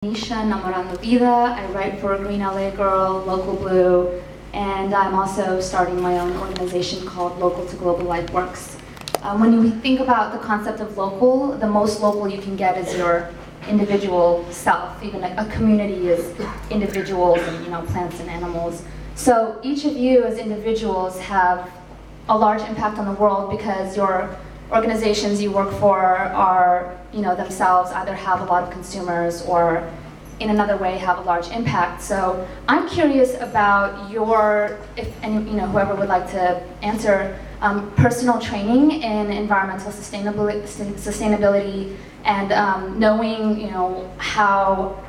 Namorando Vida. I write for Green LA Girl, Local Blue, and I'm also starting my own organization called Local to Global Life Works. When you think about the concept of local, the most local you can get is your individual self. Even a community is individuals and plants and animals. So each of you as individuals have a large impact on the world because your organizations you work for are, themselves either have a lot of consumers or in another way have a large impact. So I'm curious about whoever would like to answer, personal training in environmental sustainability and knowing, how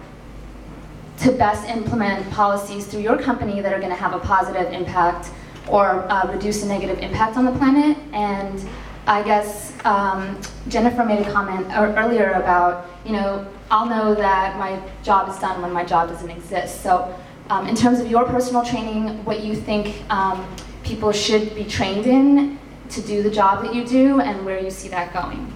to best implement policies through your company that are going to have a positive impact or reduce a negative impact on the planet. And I guess Jennifer made a comment earlier about, I'll know that my job is done when my job doesn't exist. So in terms of your personal training, what you think people should be trained in to do the job that you do and where you see that going.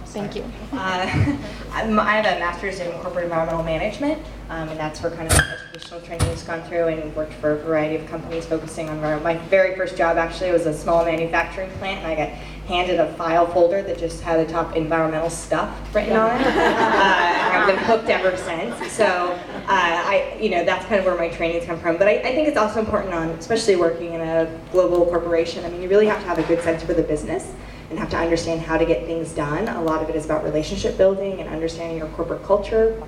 Thank you. I have a master's in corporate environmental management, and that's where kind of my educational training has gone through, and worked for a variety of companies focusing on my very first job actually was a small manufacturing plant, and I got handed a file folder that just had the top environmental stuff written on it. I've been hooked ever since. So that's kind of where my training's come from. But I think it's also important especially working in a global corporation. I mean, you really have to have a good sense for the business and have to understand how to get things done. A lot of it is about relationship building and understanding your corporate culture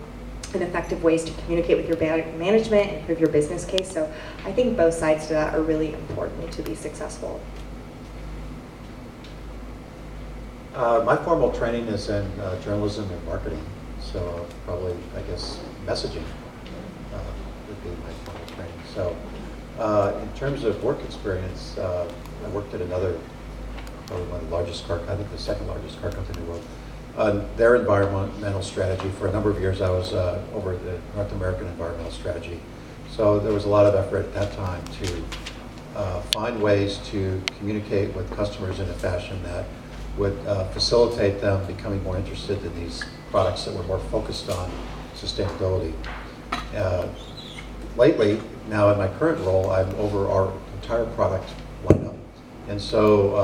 and effective ways to communicate with your management and improve your business case. So I think both sides to that are really important to be successful. My formal training is in journalism and marketing, so probably, I guess, messaging would be my formal training. So in terms of work experience, I worked at probably one of the largest car, I think the second largest car company in the world. Their environmental strategy, for a number of years I was over the North American environmental strategy. So there was a lot of effort at that time to find ways to communicate with customers in a fashion that would facilitate them becoming more interested in these products that were more focused on sustainability. Lately, now in my current role, I'm over our entire product lineup. And so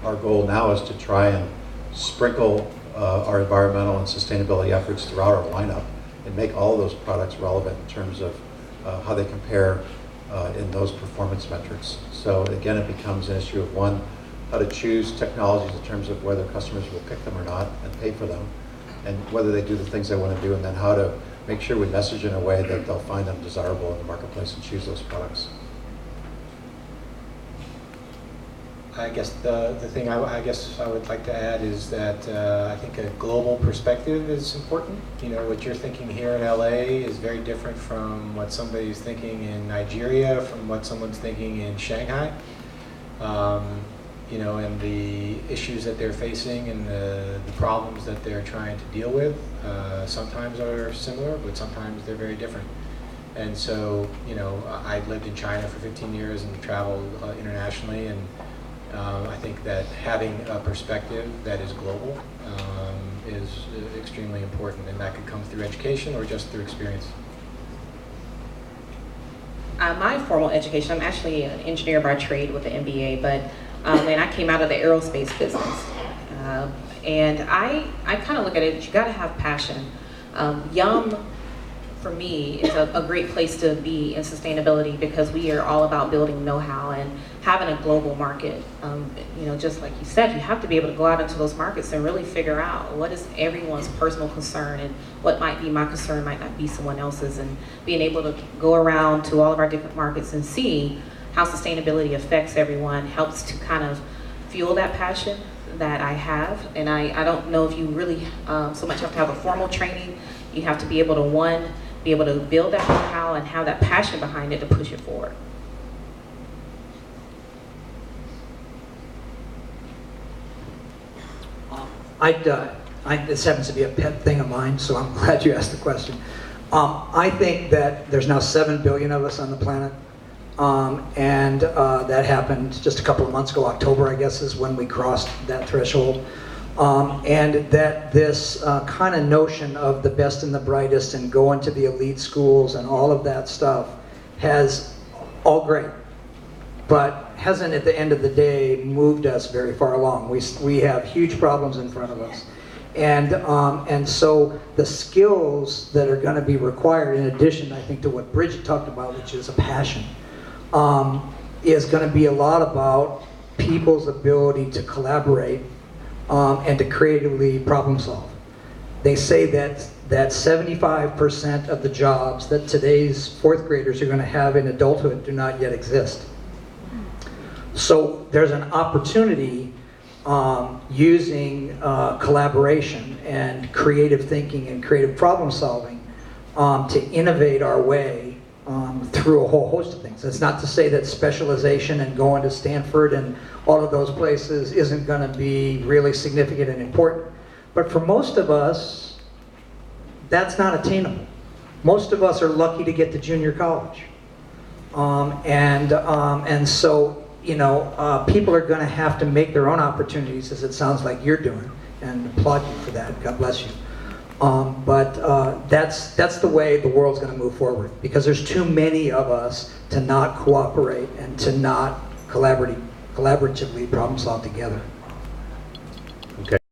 our goal now is to try and sprinkle our environmental and sustainability efforts throughout our lineup and make all of those products relevant in terms of how they compare in those performance metrics. So again, it becomes an issue of one, how to choose technologies in terms of whether customers will pick them or not and pay for them, and whether they do the things they want to do, and then how to make sure we message in a way that they'll find them desirable in the marketplace and choose those products. I guess the thing I guess I would like to add is that I think a global perspective is important. What you're thinking here in LA is very different from what somebody's thinking in Nigeria, from what someone's thinking in Shanghai. And the issues that they're facing and the problems that they're trying to deal with sometimes are similar, but sometimes they're very different. And so, I lived in China for 15 years and traveled internationally, and I think that having a perspective that is global is extremely important, and that could come through education or just through experience. My formal education, I'm actually an engineer by trade with an MBA, but and I came out of the aerospace business. And I kind of look at it, you gotta have passion. Yum, for me, is a great place to be in sustainability because we are all about building know-how and having a global market. Just like you said, you have to be able to go out into those markets and really figure out what is everyone's personal concern and what might be my concern might not be someone else's, and being able to go around to all of our different markets and see how sustainability affects everyone helps to kind of fuel that passion that I have. And I don't know if you really so much have to have a formal training. You have to be able to, be able to build that know-how and have that passion behind it to push it forward. This happens to be a pet thing of mine, so I'm glad you asked the question. I think that there's now 7 billion of us on the planet. That happened just a couple of months ago. October, I guess, is when we crossed that threshold. And that this kind of notion of the best and the brightest and going to the elite schools and all of that stuff has all great, but hasn't at the end of the day moved us very far along. We have huge problems in front of us. And so the skills that are going to be required, in addition, I think, to what Bridget talked about, which is a passion, is going to be a lot about people's ability to collaborate and to creatively problem solve. They say that 75% of the jobs that today's fourth graders are going to have in adulthood do not yet exist. So there's an opportunity using collaboration and creative thinking and creative problem solving to innovate our way through a whole host of things. It's not to say that specialization and going to Stanford and all of those places isn't going to be really significant and important. But for most of us, that's not attainable. Most of us are lucky to get to junior college. And so, you know, people are going to have to make their own opportunities, as it sounds like you're doing, and applaud you for that. God bless you. But that's the way the world's going to move forward, because there's too many of us to not cooperate and to not collaboratively problem solve together.